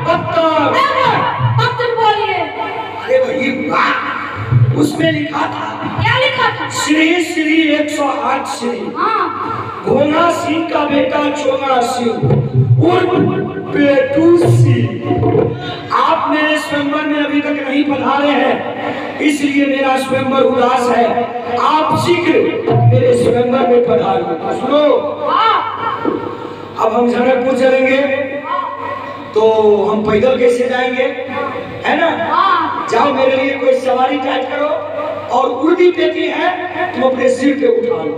पत्थर बोलिए। अरे वही वाह, उसमें लिखा था। क्या लिखा था? श्री श्री 108 श्री घोना सिंह का बेटा चोना सिंह उर्फ पेटू सिंह। आप मेरे स्वयंवर में अभी तक नहीं पधारे हैं, इसलिए मेरा स्वयंवर उदास है। आप शीघ्र मेरे स्वयंवर में पधारो। सुनो, अब हम जनकपुर चलेंगे तो हम पैदल कैसे जाएंगे, है ना? जाओ, मेरे लिए कोई सवारी टाइट करो और उर्दी पेटी है तुम अपने सिर पे उठा लो।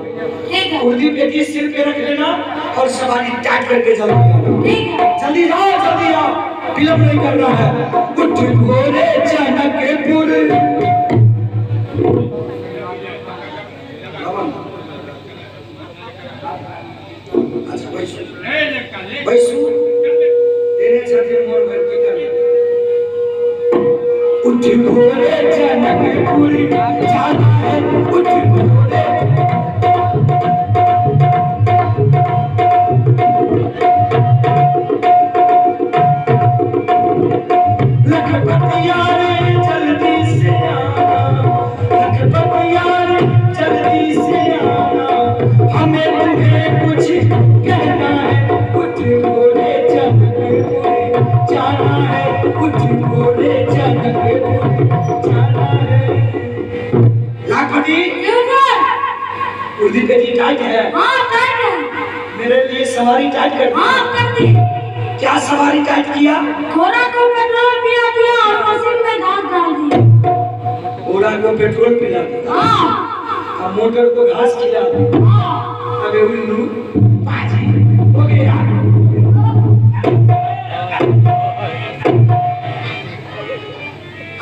उर्दी पेटी सिर पे रख लेना और सवारी टाइट करके जल्दी जल्दी जाओ, जल्दी आओ, विलंब नहीं करना है। उठ घोड़े जनकपुर। अच्छा बैसू तेरे छठे मोर भर की कर। उठ घोड़े जनकपुर जाना है, उठ घोड़े। लखपतिया रे जल्दी से आना, लखपतिया रे जल्दी से आना, हमें तुम्हें कुछ कहना है। उठ घोड़े जनकपुर जाना है, उठ घोड़े जनकपुर जाना है। लाखपति, उर्दी पेटी टाइट है? हाँ टाइट है। मेरे लिए सवारी टाइट कर दी। हाँ कर दी। क्या सवारी टाइट किया? घोड़ा को पेट्रोल पिला दिया और मशीन में घास डाल दी। घोड़ा को पेट्रोल पिला दिया, हाँ। और मोटर को घास खिला दिया। हाँ। अबे उल्लू बाजी हो गया।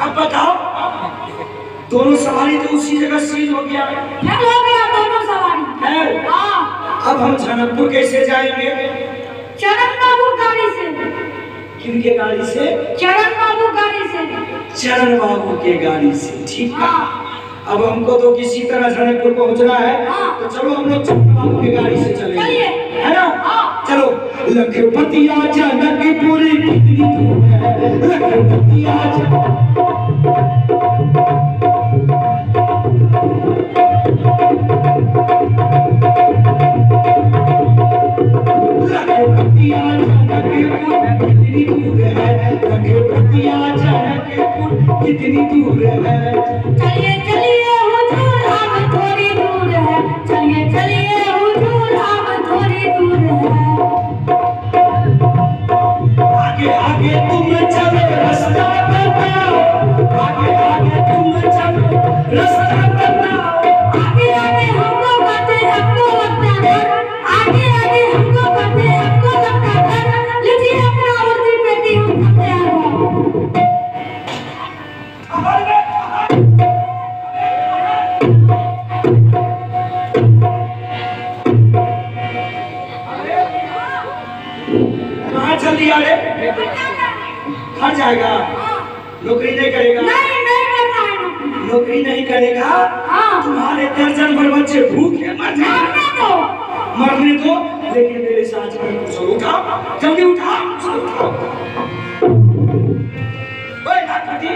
अब बताओ, दोनों सवारी तो उसी जगह सीज हो गया। फेल हो गया दोनों सवारी। है? हाँ। अब हम जनकपुर कैसे जाएंगे? चरण बाबू गाड़ी से। किनके गाड़ी से? चरण बाबू गाड़ी से। चरण बाबू के गाड़ी से, ठीक है। हाँ। अब हमको तो किसी तरह जनकपुर पहुंचना है। हाँ। तो चलो हम लोग चरण बाबू के गाड़ी से चलेंगे, चलिए। है ना? हाँ। चलो। लखपतिया जनकपुर कितनी दूर है, लखपतिया लखपतिया जनकपुर कितनी दूर है, लखपतिया जनकपुर कितनी दूर है। चलिए चलिए हुजूर अब थोड़ी दूर है, चलिए चलिए हुजूर अब थोड़ी दूर है। आगे आगे तुम चलो रास्ता बताओ, आगे आगे तुम चलो रास्ता बताओ। आगे आगे हमको करते हमको लगता है, आगे आगे हमको करते हमको लगता है। लीजिए अपना उर्दी पेटी, हम तैयार हो। कहाँ चल दिया रे? हट जाएगा? नौकरी नहीं करेगा? नहीं नहीं करना है नौकरी। नौकरी नहीं करेगा? हाँ। तुम्हारे दर्जन भर बच्चे भूखे मर जाएंगे। मरने दो। मरने दो, लेकिन मेरे साथ में कुछ उठा, जल्दी उठा, उठा। ओए लाखपति,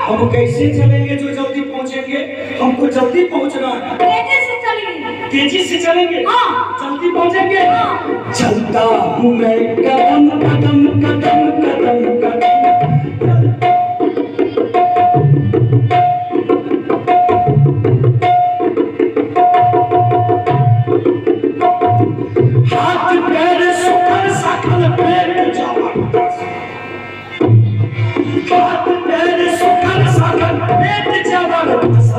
हम कैसे चलेंगे जो जल्दी पहुंचेंगे? हमको जल्दी पहुंचना है। तेजी से चलिए। तेजी से चलेंगे? हाँ। जल्दी पहुंचेंगे? हाँ। चलता हूँ मैं कदम कदम कदम कदम कदम। हाथ पैर सुखल सकल पेट जबरदस्त, हाथ पैर सुखल सकल पेट जबरदस्त।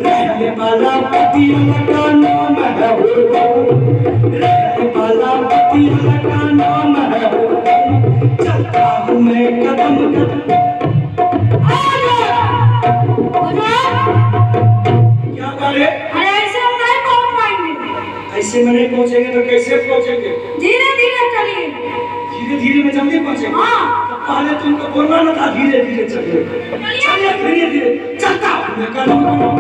रहने वाला पतिया का नाम है रहने वाला पतिया का नाम है। चलता हूँ मैं कदम कदम। क्या करे? अरे ऐसे हम नहीं पहुंच पाएंगे। ऐसे में नहीं पहुंचेंगे तो कैसे पहुंचेंगे? धीरे धीरे चलिए। धीरे धीरे में जल्दी पहुंचेंगे? हाँ। तो पहले तुमको बोलना ना था धीरे धीरे चलिए। चलिए धीरे धीरे। चलता हूँ मैं कदम कदम।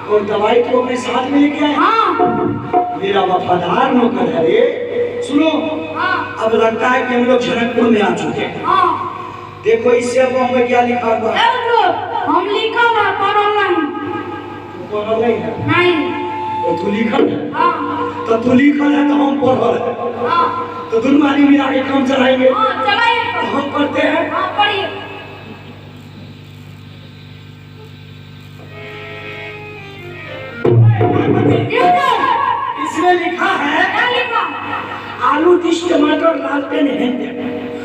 और दवाई तो अपने साथ में लेके आए। हाँ मेरा वफादार नौकर है रे। सुनो, हाँ अब लगता है कि हम लोग जनकपुर में आ चुके हैं। हाँ देखो इससे अब हमें क्या लिखा हुआ है। हम लिखा हुआ पढ़ो नहीं। तो पढ़ल नहीं है नहीं तो तू लिखल है। हाँ तो तू लिखल है तो हम पढ़ल है। हाँ तो दोनों आदमी मिला के काम चलाएंगे। हाँ चलाइए। तो हम पढ़ते हैं। हाँ पढ़िए। इसमें लिखा है क्या लिखा? आलू डिश टमाटर लाल पेन हेंदे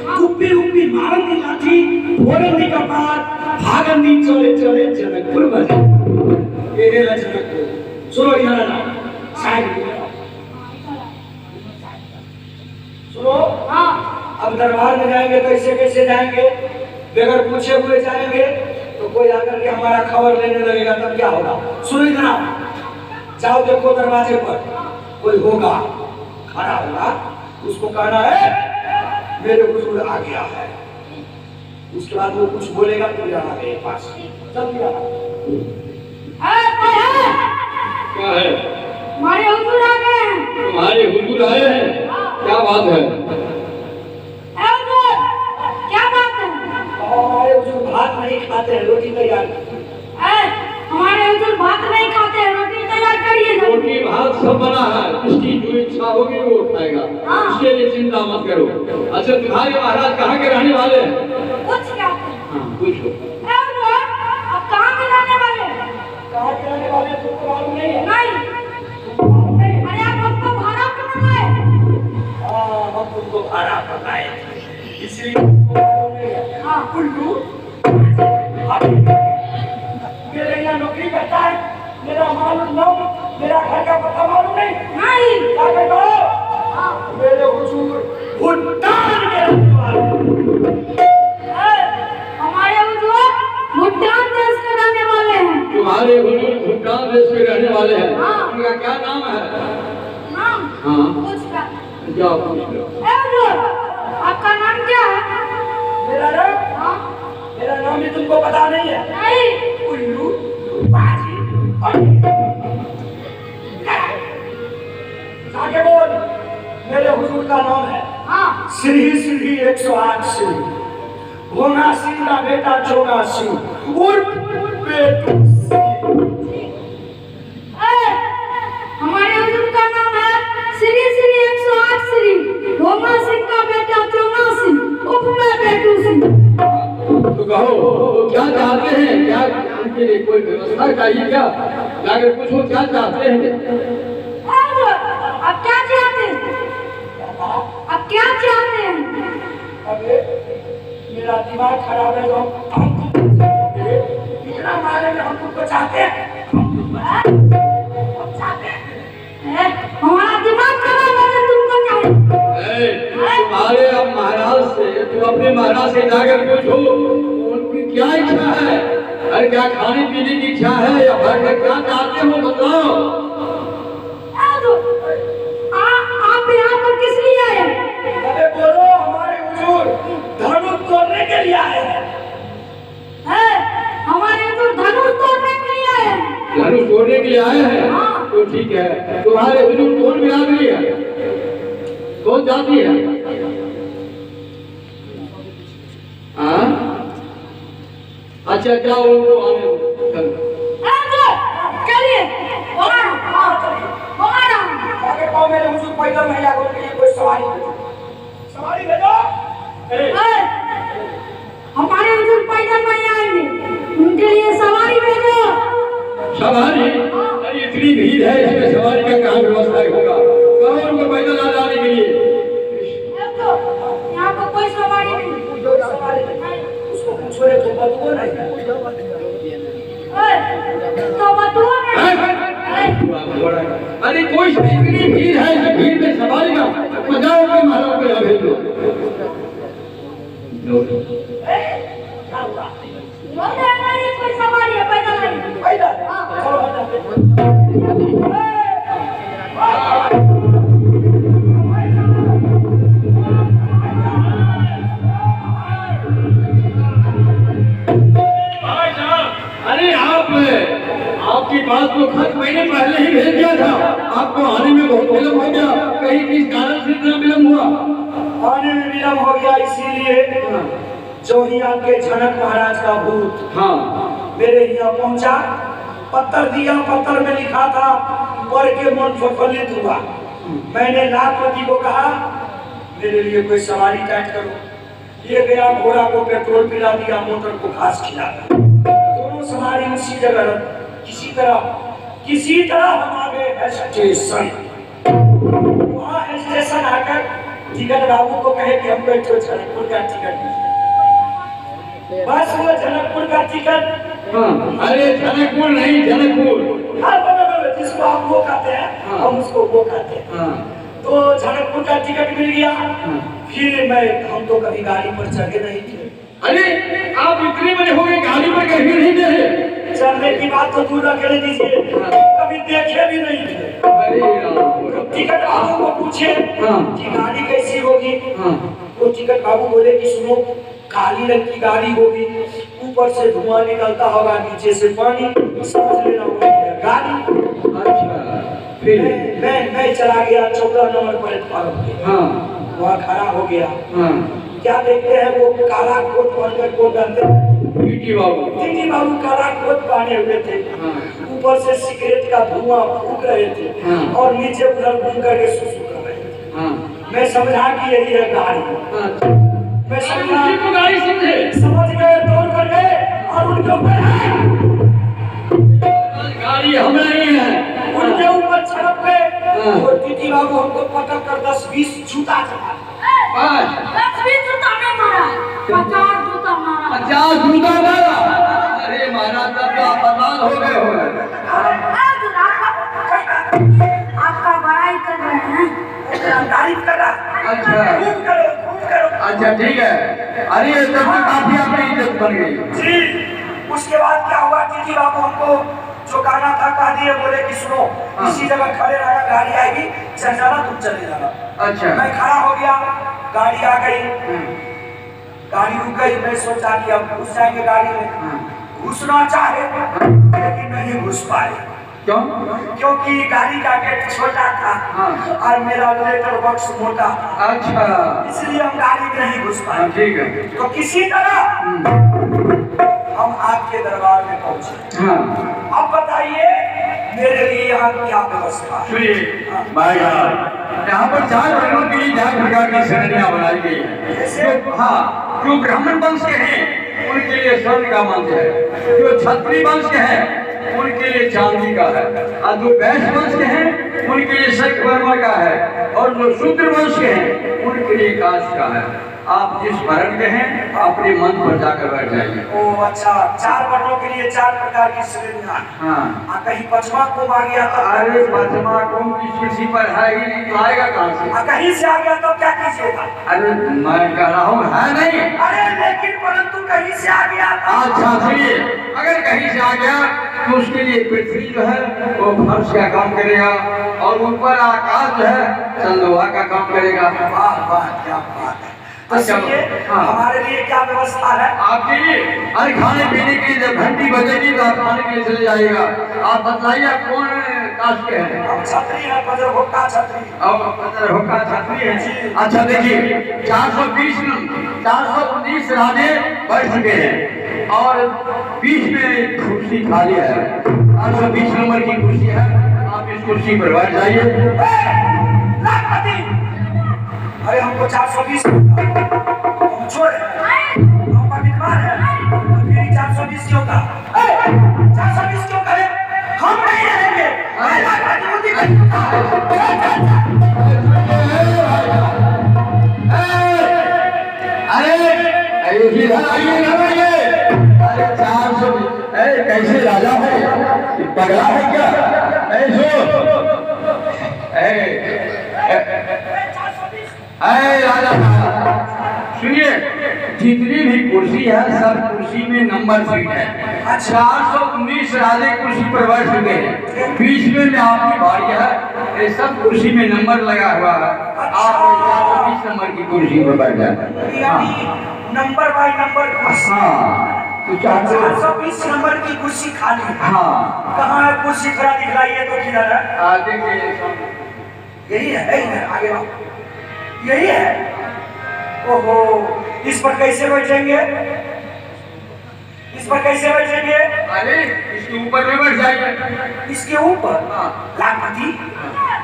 कुप्पी उप्पी मारन दी लाठी फोरन दी कपार भागन दी चले चले जनकपुर बजे। ये है जनकपुर। सुनो यहाँ ना साइड सुनो। हाँ अब दरबार में जाएंगे तो ऐसे कैसे जाएंगे? बगैर पूछे हुए जाएंगे तो कोई आकर के हमारा खबर लेने लगेगा तब क्या होगा? सुनो इतना, जाओ देखो दरवाजे पर कोई होगा खड़ा होगा, उसको कहना है मेरे हुजूर आ गया है। उसके बाद वो कुछ बोलेगा तो जाना मेरे पास। जल्दी आना। क्या है? हमारे हुजूर आ गए हैं। तुम्हारे हुजूर आए हैं? क्या बात है? हुजूर क्या बात है? हमारे हुजूर भात नहीं खाते हैं, रोटी तैयार। हमारे हुजूर भात नहीं खाते हैं, रोटी तैयार करिए। रोटी भात सब बना है, जिसकी जो इच्छा होगी वो उठाएगा। हाँ। इसके लिए चिंता मत करो। अच्छा तुम्हारे महाराज कहाँ के रहने वाले हैं? कुछ क्या? हाँ पूछो। हुजूर अब कहाँ के रहने वाले? कहाँ के रहने वाले तुमको मालूम नहीं है? नहीं। अरे आप हमको भाड़ा क्यों नहीं लाए? हम तुमको भाड़ा पकाए इसलिए तुमको मालूम नहीं है। हाँ उल्लू मेरे यहाँ नौकरी करता है, मेरा मालूम नाम मेरा घर का पता मालूम नहीं। नहीं। क्या कहते हो? हाँ मेरे हुजूर भूटान के रहने वाले। हमारे हुजूर भूटान देश के रहने वाले हैं। तुम्हारे हुजूर भूटान देश के रहने वाले हैं। हाँ। उनका क्या नाम है? नाम? हाँ। कुछ क्या? जाओ पूछ लो। हुजूर आपका नाम क्या है? मेरा नाम हाँ मेरा नाम भी तुमको पता नहीं है? नहीं। उल्लू बाजी आगे बोल। मेरे हुजूर का नाम है हाँ श्री 108 सिंह, भोना सिंह का बेटा चोना सिंह उर्फ पेटू सिंह। हमारे हुजूर का नाम है श्री 108 श्री भोमा सिंह का बेटा चोना सिंह उर्फ पेटू सिंह। तो कहो वो क्या चाहते हैं? क्या उनके लिए कोई व्यवस्था चाहिए क्या? जाकर पूछो क्या चाहते हैं। अब क्या चाहते हैं? अब क्या चाहते हैं? अबे मेरा दिमाग खराब है तो हम इतना मारे में हम तुमको चाहते हैं। हमारा दिमाग खराब है तो तुमको चाहिए। तुम्हारे अब महाराज से तुम अपने महाराज से जाकर पूछो उनकी क्या इच्छा है। अरे क्या खाने पीने की इच्छा है या भर क्या चाहते हो बताओ। आप यहाँ पर किस लिए आए? अबे बोलो, हमारे हुजूर धनुष तोड़ने के लिए आए हैं। हमारे हुजूर धनुष तोड़ने के लिए आए हैं। धनुष तोड़ने के लिए आए हैं? हाँ। तो ठीक है। तुम्हारे हुजूर कौन बिरादरी है? कौन जाति है? हाँ अच्छा जाओ उनको आने दो। चलिए आगे कहो मेरे हुजूर पैदल नहीं आगे के लिए कोई सवारी भेजो। हमारे हुजूर पैदल नहीं आएंगे, उनके लिए सवारी भेजो। सवारी? अरे इतनी भीड़ है इसमें सवारी का कहाँ व्यवस्था होगा? कहो उनको पैदल आ जाने के लिए। यहाँ पर कोई सवारी नहीं। उसको पूछो रे तो बतुओ नहीं। तो बतुओ नहीं। अरे कोई इतनी भीड़ है इस भीड़ में सवारी का बजाओ के महाराज को यहाँ भेज दो। कोई सवारी है पैदल नहीं। पैदल? हाँ। चलो हटा। अरे आपकी बात को खत मैंने पहले ही भेज दिया था, आपको आने में बहुत विलम्ब हो गया, कहीं किस कारण से इतना विलम्ब हुआ? आने में विलम्ब हो गया इसीलिए जो ही आपके जनक महाराज का भूत मेरे यहाँ पहुंचा, पत्थर दिया, पत्थर में लिखा था पढ़ के मन प्रफुल्लित हुआ। मैंने लाखपति को कहा मेरे लिए कोई सवारी टाइट करो, ये गया घोड़ा को पेट्रोल पिला दिया, मोटर को घास खिला दिया, दोनों सवारी उसी जगह किसी तरह हम आ गए स्टेशन। वहाँ स्टेशन आकर टिकट बाबू को कहे कि हम बैठो जनकपुर का टिकट, बस वो जनकपुर का टिकट। अरे जनकपुर नहीं, जनकपुर। हाँ जिसको आप वो कहते हैं हम उसको वो कहते हैं। तो जनकपुर का टिकट मिल गया। फिर हम तो कभी गाड़ी पर चढ़े नहीं थे। अरे आप इतने बड़े हो गए, गाड़ी पर कभी नहीं थे? चढ़ने की बात तो दूर रखने दीजिए, कभी देखे भी नहीं थे। अरे टिकट बाबू को पूछे कि गाड़ी कैसी होगी, तो टिकट बाबू बोले कि सुनो काली रंग की गाड़ी होगी, ऊपर से धुआं निकलता होगा, नीचे से पानी, समझ लेना वही है गाड़ी। अच्छा फिर मैं चला गया 14 नंबर प्लेटफार्म पे। वहाँ खड़ा हो गया। क्या देखते हैं वो काला कोट पहनकर कोट डालते हैं, टीटी बाबू काला कोट पहने हुए थे, ऊपर से सिगरेट का धुआं फूंक रहे थे और नीचे उधर घूम करके सुसु कर रहे थे। मैं समझा कि यही है गाड़ी। मैं समझा गाड़ी समझ गए, दौड़ कर गए और उनके ऊपर गाड़ी हम नहीं है, उनके ऊपर छड़प गए और टीटी बाबू हमको पटक कर 10-20 जूता चला। 10-20 जूता नहीं मारा, 50 जूता मारा। 50 जूता मारा? अरे महाराज तब तो आप बदनाम हो गए हो। आपका बड़ाई कर रहे हैं, तारीफ कर रहा। अच्छा खूब करो। अच्छा ठीक है। अरे तब तो काफी आपकी इज्जत बन गई जी। उसके बाद क्या हुआ, टीटी बाबू हमको जो कहना था कह दिए, बोले कि सुनो इसी जगह खड़े रहना, गाड़ी आएगी चल जाना, तुम चले जाना। अच्छा मैं खड़ा हो गया, गाड़ी आ गई, गाड़ी रुक गई। मैं सोचा कि अब घुस जाएंगे गाड़ी में, घुसना चाहे लेकिन नहीं घुस पाए। क्यों? क्योंकि गाड़ी का गेट छोटा था और मेरा लेटर बॉक्स मोटा। अच्छा इसलिए हम गाड़ी में नहीं घुस पाए। ठीक है। तो किसी तरह हम आपके दरबार में पहुंचे। अब बताइए मेरे लिए यहाँ क्या व्यवस्था है? सुनिए भाई साहब, यहाँ पर 4 वर्गों के लिए 4 प्रकार की श्रेणियां बनाई गई है। जो ब्राह्मण वंश के हैं उनके लिए स्वर्ण का मंच है, जो क्षत्रिय वंश के हैं उनके लिए चांदी का है, और जो वैश्य वंश के हैं उनके लिए संगमरमर का है, और जो शूद्र वंश के हैं उनके लिए कांच का है। आप जिस वर्ण के हैं अपने मन पर जाकर बैठ जाइए। ओ अच्छा, 4 वर्णों के लिए 4 प्रकार की श्रेणियां। कहीं पचमा कुंभ आ गया तो? अरे पचमा कुंभ की कुर्सी पर है ही नहीं, तो आएगा कहाँ से? कहीं से आ गया तो क्या कीजिएगा? अरे मैं कह रहा हूँ है नहीं। अरे लेकिन परंतु कहीं से आ गया। अच्छा सुनिए, अगर कहीं से आ गया तो उसके लिए पृथ्वी जो है वो फर्श का काम करेगा, और ऊपर आकाश जो है चंदोहा का काम करेगा। वाह वाह क्या बात है। हमारे लिए क्या व्यवस्था है? आपके लिए अरे खाने पीने के लिए जब घंटी बजेगी तो आप खाने के लिए चले जाइएगा। आप बताइए आप कौन कास्ट के हैं? हम क्षत्रिय हैं, बजरभोक्ता क्षत्रिय। अब बजरभोक्ता क्षत्रिय हैं। अच्छा देखिए 419 राजे बैठ चुके हैं और बीच में कुर्सी खाली है, 420 नंबर की कुर्सी है। आप इस कुर्सी पर बैठ जाइए। अरे हमको 420 हम छोड़ हम बीमार है, फिर 420 क्यों का? 420 क्यों करे? हम नहीं रहेंगे। अरे इधर आइए ना भैया। अरे 420 कैसे राजा है, पगला है क्या? राजा सुनिए, जितनी भी कुर्सी है सब कुर्सी में नंबर सीट है। 419 राजे कुर्सी पर बैठ चुके हैं, बीच में आपकी बारी है, ये सब कुर्सी में नंबर लगा हुआ है। आप 420 नंबर की कुर्सी पर बैठ जाए। Number by number. हाँ तो 420 नंबर की कुर्सी खाली है। हाँ कहाँ है कुर्सी? थोड़ा दिखलाइए तो किधर है? देखिए यही है, यही है, आगे आओ। यही है। ओहो, इस पर कैसे बैठेंगे? इस पर कैसे बैठेंगे? अरे इसके ऊपर में बैठ जाइए। इसके ऊपर? लाखपति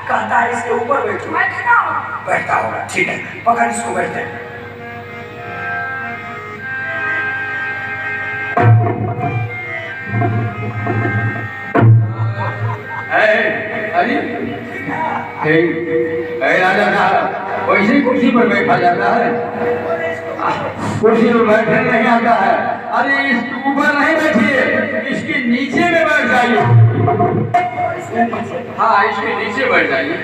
कहता है इसके ऊपर बैठो। बैठता होगा, ठीक है, पकड़ इसको, बैठते हैं। अरे राजा साहब वैसे कुर्सी पर बैठा जाता है, कुर्सी पर बैठने नहीं आता है। अरे इसके ऊपर नहीं बैठिए, इसके नीचे में बैठ जाइए। हाँ इसके नीचे बैठ जाइए।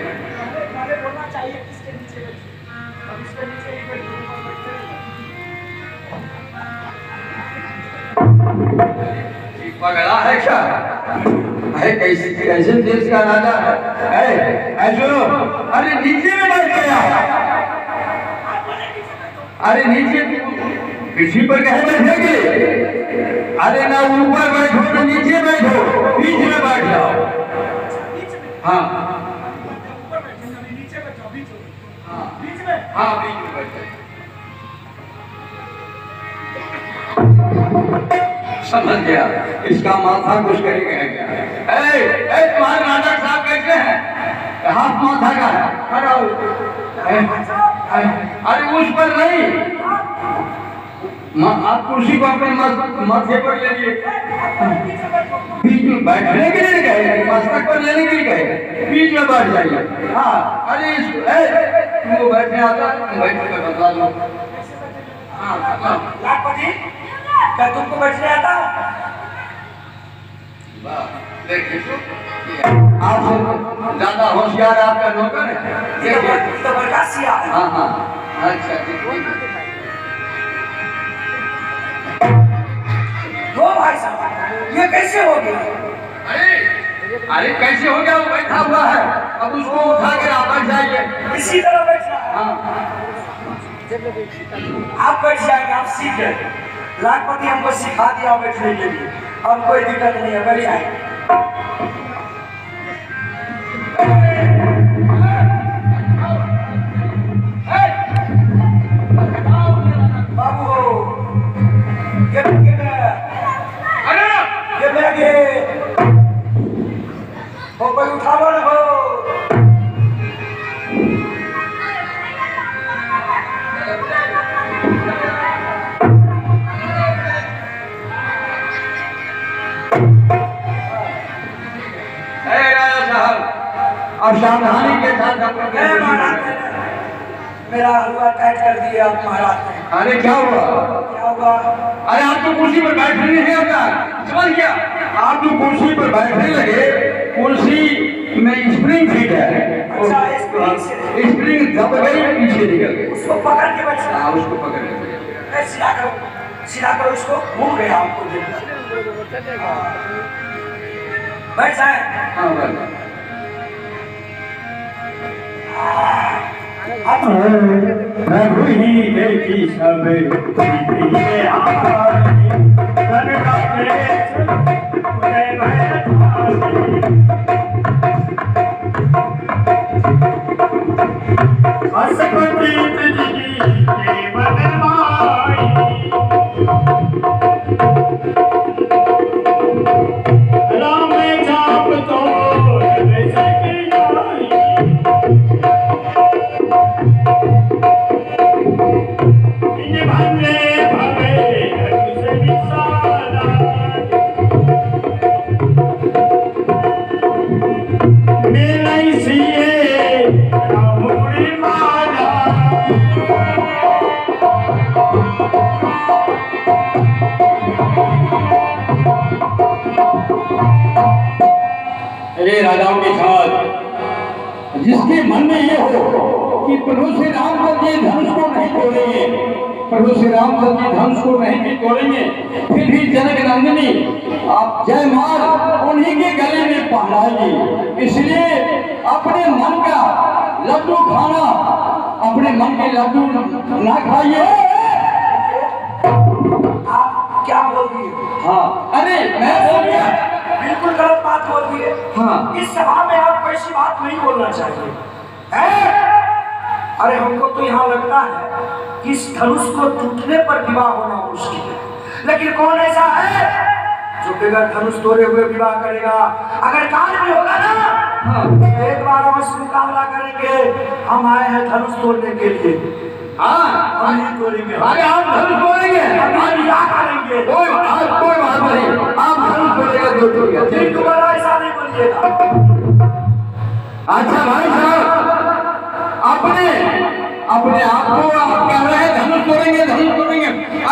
पगला है क्या? है कैसे देश का राजा है सुनो। अरे नीचे में बैठ गया। अरे नीचे किसी पर कहे बैठेंगे? अरे ना ऊपर बैठो ना नीचे बैठो, बीच में बैठ जाओ। हाँ हाँ बीच में बैठ जाओ। समझ गया, इसका माथा कुछ करेगा क्या? तुम्हारे राजा साहब कैसे हैं? हाथ माथा का है, खड़ा हो। अरे उस पर नहीं, आप कुर्सी को अपने माथे पर ले लिए। बीच में बैठने के लिए कहे, मस्तक पर लेने के लिए कहे, बीच में बैठ जाइए। हाँ अरे तुमको बैठने आता? तुम बैठ कर बता दो। लाखपति क्या तुमको बैठने आता? आप ज्यादा होशियार आपका नौकर है। तो बरकासिया। हाँ हाँ अच्छा वो भाई साहब ये कैसे हो गया? अरे कैसे हो गया? वो बैठा हुआ है, अब उसको उठा कर आप बैठ जाइए। इसी तरह बैठना है। हाँ आप बैठ जाएंगे, आप सीख गए। लाखपति हमको सिखा दिया बैठने के लिए, अब कोई दिक्कत नहीं है, बैठ जाएंगे। बाबू हो कोई उठावो न हो। और सावधानी के साथ मेरा हलवा टाइट कर दिया आप महाराज। अरे क्या हुआ? क्या हुआ? अरे आप तो कुर्सी पर बैठने नहीं आता, समझ गया? आप तो कुर्सी पर बैठने लगे, कुर्सी में स्प्रिंग फिट है। अच्छा स्प्रिंग दब गई, पीछे निकल गई। उसको पकड़ के बैठना। हाँ उसको पकड़ के सीधा करो इसको। घूम गया हमको बैठ जाए। हाँ बैठ। प्रभु ही देखी सब राजाओं के साथ जिसके मन में ये हो कि प्रभु श्री रामचंद्र जी धनुष को नहीं तोड़ेंगे, प्रभु श्री रामचंद्र जी धनुष को नहीं भी तोड़ेंगे, फिर भी जनक नंदिनी आप जय माल उन्हीं के गले में पहनाएगी। इसलिए अपने मन का लड्डू खाना, अपने मन के लड्डू ना खाइए। आप क्या बोल रही हो? हाँ अरे मैं बोल गया। बिल्कुल गलत बात बोल दी है। हाँ। इस सभा में आपको ऐसी बात नहीं बोलना चाहिए है? अरे हमको तो यहाँ लगता है कि इस धनुष को टूटने पर विवाह होना मुश्किल है, लेकिन कौन ऐसा है जो बगैर धनुष तोड़े हुए विवाह करेगा? अगर काल में होगा ना, हाँ। तो एक बार अवश्य मुकाबला करेंगे। हम आए हैं धनुष तोड़ने के लिए। हाँ हम नहीं तोड़ेंगे। अरे आप धनुष बोलेंगे, हम क्या करेंगे? कोई बात नहीं, आप धनुष बोलेगा जो टूट गया। फिर दोबारा ऐसा नहीं बोलिएगा। अच्छा भाई साहब, अपने आप को आप कह रहे हैं धनुष तोड़ेंगे, धनुष तोड़ेंगे।